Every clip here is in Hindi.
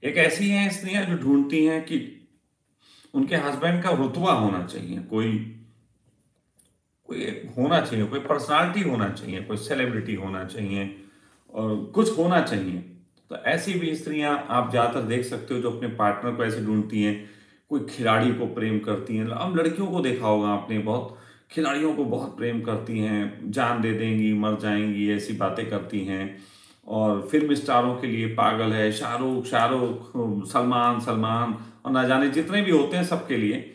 एक ऐसी हैं स्त्रियां जो ढूंढती हैं कि उनके हस्बैंड का रुतबा होना चाहिए, कोई कोई एक होना चाहिए, कोई पर्सनालिटी होना चाहिए, कोई सेलिब्रिटी होना चाहिए और कुछ होना चाहिए। तो ऐसी भी स्त्रियां आप ज़्यादातर देख सकते हो जो अपने पार्टनर को ऐसे ढूंढती हैं। कोई खिलाड़ी को प्रेम करती हैं, अब लड़कियों को देखा होगा आपने, बहुत खिलाड़ियों को बहुत प्रेम करती हैं, जान दे देंगी, मर जाएंगी, ऐसी बातें करती हैं। और फिल्म स्टारों के लिए पागल है, शाहरुख शाहरुख, सलमान सलमान, और ना जाने जितने भी होते हैं सबके लिए।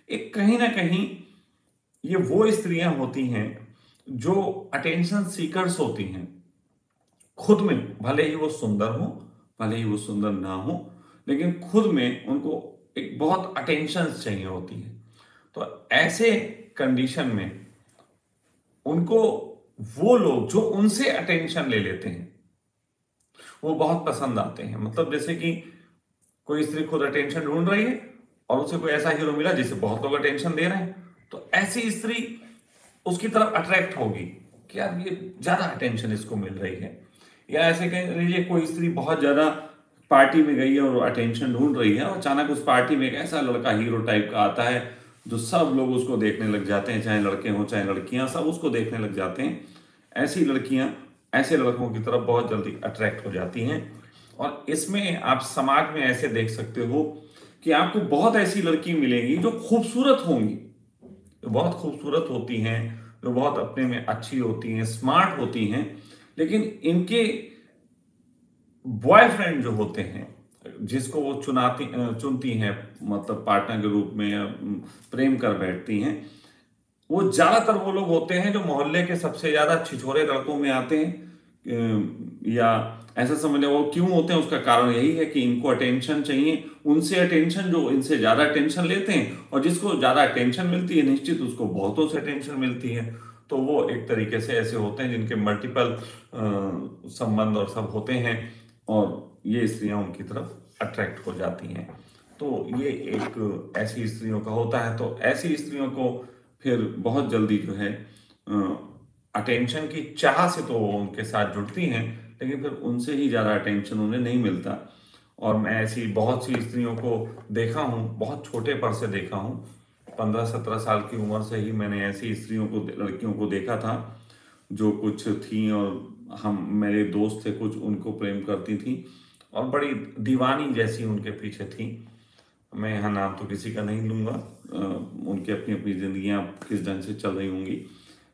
एक कहीं ना कहीं ये वो स्त्रियां होती हैं जो अटेंशन सीकर्स होती हैं। खुद में भले ही वो सुंदर हो, भले ही वो सुंदर ना हो, लेकिन खुद में उनको एक बहुत अटेंशन चाहिए होती है। तो ऐसे कंडीशन में उनको वो लोग जो उनसे अटेंशन ले लेते हैं वो बहुत पसंद आते हैं। मतलब जैसे कि कोई स्त्री खुद अटेंशन ढूंढ रही है और उसे कोई ऐसा हीरो मिला जिसे बहुत लोग अटेंशन दे रहे हैं, तो ऐसी स्त्री उसकी तरफ अट्रैक्ट होगी कि यार ये ज्यादा अटेंशन इसको मिल रही है। या ऐसे कह लीजिए कोई स्त्री बहुत ज्यादा पार्टी में गई है और अटेंशन ढूंढ रही है और अचानक उस पार्टी में एक ऐसा लड़का हीरो टाइप का आता है जो सब लोग उसको देखने लग जाते हैं, चाहे लड़के हों चाहे लड़कियां, सब उसको देखने लग जाते हैं। ऐसी लड़कियां ऐसे लड़कों की तरफ बहुत जल्दी अट्रैक्ट हो जाती हैं। और इसमें आप समाज में ऐसे देख सकते हो कि आपको बहुत ऐसी लड़की मिलेंगी जो खूबसूरत होंगी, जो बहुत खूबसूरत होती हैं, जो बहुत अपने में अच्छी होती हैं, स्मार्ट होती हैं, लेकिन इनके बॉयफ्रेंड जो होते हैं जिसको वो चुनती हैं, मतलब पार्टनर के रूप में या प्रेम कर बैठती हैं, वो ज्यादातर वो लोग होते हैं जो मोहल्ले के सबसे ज्यादा छिछोरे लड़कों में आते हैं। या ऐसा समझ लो वो क्यों होते हैं, उसका कारण यही है कि इनको अटेंशन चाहिए, उनसे अटेंशन, जो इनसे ज्यादा अटेंशन लेते हैं, और जिसको ज्यादा अटेंशन मिलती है निश्चित उसको बहुतों से अटेंशन मिलती है। तो वो एक तरीके से ऐसे होते हैं जिनके मल्टीपल संबंध और सब होते हैं, और ये स्त्रियां उनकी तरफ अट्रैक्ट हो जाती हैं। तो ये एक ऐसी स्त्रियों का होता है। तो ऐसी स्त्रियों को फिर बहुत जल्दी जो है अटेंशन की चाह से तो वो उनके साथ जुड़ती हैं, लेकिन फिर उनसे ही ज़्यादा अटेंशन उन्हें नहीं मिलता। और मैं ऐसी बहुत सी स्त्रियों को देखा हूँ, बहुत छोटे पर से देखा हूँ, 15-17 साल की उम्र से ही मैंने ऐसी स्त्रियों को, लड़कियों को देखा था जो कुछ थी, और हम मेरे दोस्त थे कुछ, उनको प्रेम करती थी और बड़ी दीवानी जैसी उनके पीछे थी। मैं यहाँ नाम तो किसी का नहीं लूँगा, उनकी अपनी अपनी जिंदगियाँ किस ढंग से चल रही होंगी,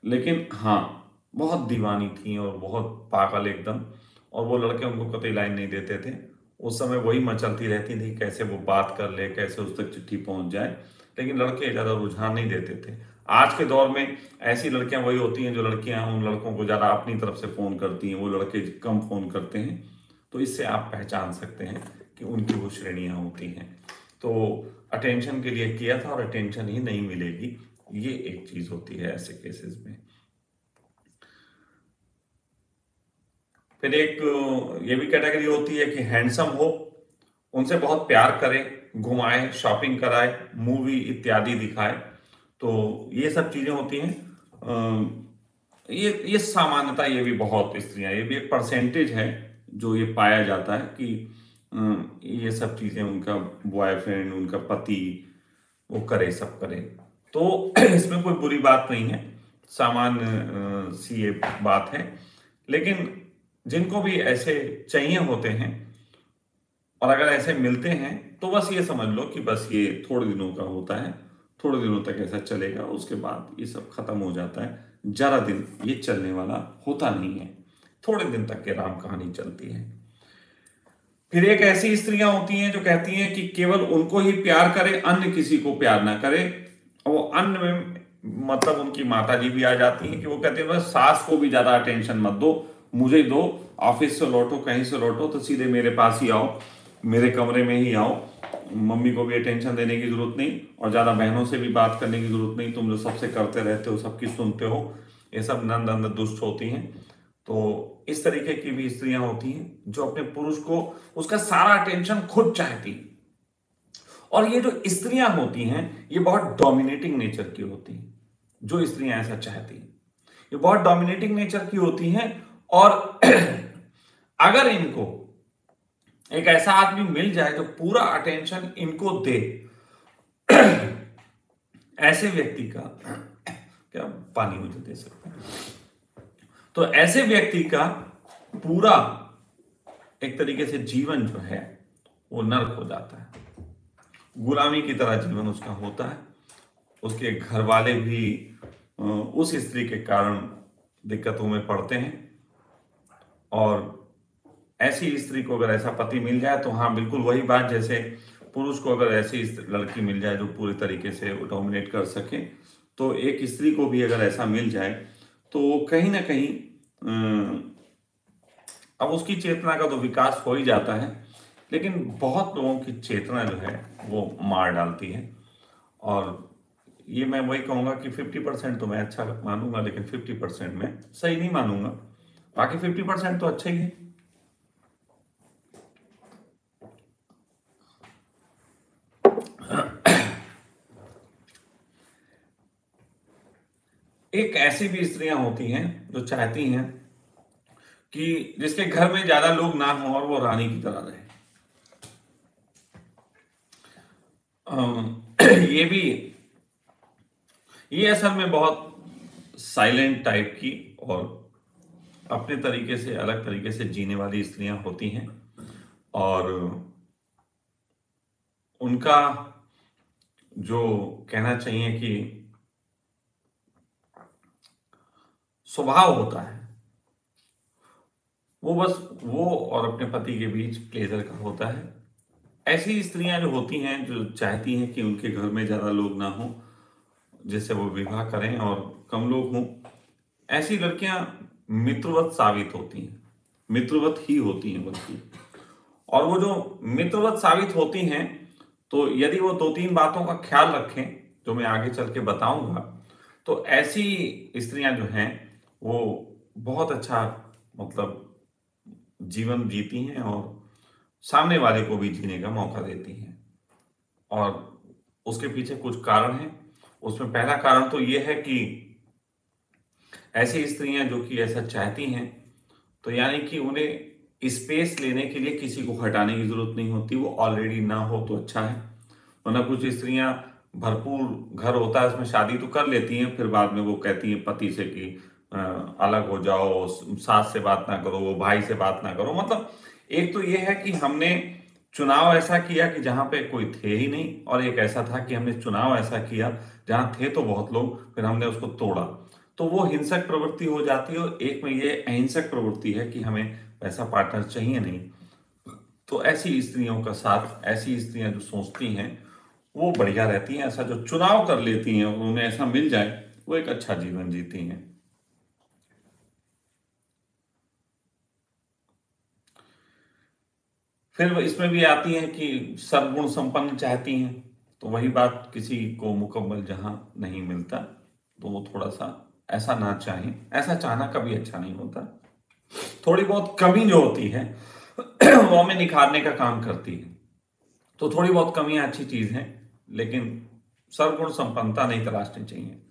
लेकिन हाँ बहुत दीवानी थी और बहुत पागल एकदम। और वो लड़के उनको कतई लाइन नहीं देते थे। उस समय वही मचलती रहती थी कैसे वो बात कर ले, कैसे उस तक चिट्ठी पहुंच जाए, लेकिन लड़के ज़्यादा रुझान नहीं देते थे। आज के दौर में ऐसी लड़कियां वही होती हैं जो लड़कियां उन लड़कों को ज़्यादा अपनी तरफ से फ़ोन करती हैं, वो लड़के कम फ़ोन करते हैं। तो इससे आप पहचान सकते हैं कि उनकी वो श्रेणियां होती हैं। तो अटेंशन के लिए किया था और अटेंशन ही नहीं मिलेगी, ये एक चीज़ होती है ऐसे केसेस में। फिर एक ये भी कैटेगरी होती है कि हैंडसम हो, उनसे बहुत प्यार करे, घुमाए, शॉपिंग कराए, मूवी इत्यादि दिखाए। तो ये सब चीजें होती हैं। ये सामान्यता, ये भी बहुत स्त्रियां, ये भी एक परसेंटेज है जो ये पाया जाता है कि ये सब चीजें उनका बॉयफ्रेंड, उनका पति वो करे, सब करे। तो इसमें कोई बुरी बात नहीं है, सामान्य सी ये बात है। लेकिन जिनको भी ऐसे चाहिए होते हैं और अगर ऐसे मिलते हैं तो बस ये समझ लो कि बस ये थोड़े दिनों का होता है, थोड़े दिनों तक ऐसा चलेगा, उसके बाद ये सब खत्म हो जाता है। ज्यादा दिन ये चलने वाला होता नहीं है, थोड़े दिन तक के राम कहानी चलती है। फिर एक ऐसी स्त्रियां होती हैं जो कहती हैं कि केवल उनको ही प्यार करे, अन्य किसी को प्यार ना करे। और वो अन्य में मतलब उनकी माता जी भी आ जाती हैं कि वो कहते हैं बस सास को भी ज्यादा अटेंशन मत दो, मुझे दो। ऑफिस से लौटो, कहीं से लौटो तो सीधे मेरे पास ही आओ, मेरे कमरे में ही आओ। मम्मी को भी अटेंशन देने की जरूरत नहीं और ज्यादा बहनों से भी बात करने की जरूरत नहीं, तुम जो सबसे करते रहते हो, सबकी सुनते हो। ये सब नंद अंध दुष्ट होती हैं। तो इस तरीके की भी स्त्रियां होती हैं जो अपने पुरुष को उसका सारा अटेंशन खुद चाहती हैं। और ये जो स्त्रियां होती हैं ये बहुत डोमिनेटिंग नेचर की होती हैं। जो स्त्रियां ऐसा चाहती हैं ये बहुत डोमिनेटिंग नेचर की होती हैं। और अगर इनको एक ऐसा आदमी मिल जाए जो पूरा अटेंशन इनको दे, ऐसे व्यक्ति का क्या पानी मुझे दे सकते हैं, तो ऐसे व्यक्ति का पूरा एक तरीके से जीवन जो है वो नर्क हो जाता है, गुलामी की तरह जीवन उसका होता है। उसके घर वाले भी उस स्त्री के कारण दिक्कतों में पड़ते हैं। और ऐसी स्त्री को अगर ऐसा पति मिल जाए तो हाँ बिल्कुल वही बात, जैसे पुरुष को अगर ऐसी लड़की मिल जाए जो पूरी तरीके से डोमिनेट कर सके, तो एक स्त्री को भी अगर ऐसा मिल जाए तो कहीं ना कहीं अब उसकी चेतना का तो विकास हो ही जाता है, लेकिन बहुत लोगों की चेतना जो है वो मार डालती है। और ये मैं वही कहूँगा कि 50% तो मैं अच्छा मानूंगा, लेकिन 50% मैं सही नहीं मानूंगा, बाकी 50% तो अच्छा ही है। एक ऐसी भी स्त्रियां होती हैं जो चाहती हैं कि जिसके घर में ज्यादा लोग ना हो और वो रानी की तरह रहे। ये भी, ये असल में बहुत साइलेंट टाइप की और अपने तरीके से अलग तरीके से जीने वाली स्त्रियां होती हैं। और उनका जो कहना चाहिए कि स्वभाव होता है वो बस वो और अपने पति के बीच प्लेजर का होता है। ऐसी स्त्रियां जो होती हैं जो चाहती हैं कि उनके घर में ज़्यादा लोग ना हों जिससे वो विवाह करें और कम लोग हों, ऐसी लड़कियां मित्रवत साबित होती हैं, मित्रवत ही होती हैं बल्कि। और वो जो मित्रवत साबित होती हैं, तो यदि वो 2-3 बातों का ख्याल रखें जो मैं आगे चल के बताऊंगा, तो ऐसी स्त्रियां जो हैं वो बहुत अच्छा मतलब जीवन जीती हैं और सामने वाले को भी जीने का मौका देती हैं। और उसके पीछे कुछ कारण हैं। उसमें पहला कारण तो ये है कि ऐसी स्त्रियां जो कि ऐसा चाहती हैं, तो यानी कि उन्हें स्पेस लेने के लिए किसी को हटाने की जरूरत नहीं होती, वो ऑलरेडी ना हो तो अच्छा है। वरना कुछ स्त्रियां भरपूर घर होता है उसमें शादी तो कर लेती हैं, फिर बाद में वो कहती हैं पति से कि अलग हो जाओ, सास से बात ना करो, वो भाई से बात ना करो। मतलब एक तो ये है कि हमने चुनाव ऐसा किया कि जहां पे कोई थे ही नहीं, और एक ऐसा था कि हमने चुनाव ऐसा किया जहां थे तो बहुत लोग, फिर हमने उसको तोड़ा। तो वो हिंसक प्रवृत्ति हो जाती है। और एक में ये अहिंसक प्रवृत्ति है कि हमें वैसा पार्टनर चाहिए नहीं। तो ऐसी स्त्रियों का साथ, ऐसी स्त्रियां जो सोचती हैं वो बढ़िया रहती हैं। ऐसा जो चुनाव कर लेती हैं और उन्हें ऐसा मिल जाए, वो एक अच्छा जीवन जीती हैं। फिर इसमें भी आती हैं कि सर्वगुण संपन्न चाहती हैं। तो वही बात, किसी को मुकम्मल जहां नहीं मिलता तो वो थोड़ा सा ऐसा ना चाहें। ऐसा चाहना कभी अच्छा नहीं होता। थोड़ी बहुत कमी जो होती है वो हमें निखारने का काम करती है। तो थोड़ी बहुत कमियां अच्छी चीज हैं, लेकिन सर्वगुण संपन्नता नहीं तलाशनी चाहिए।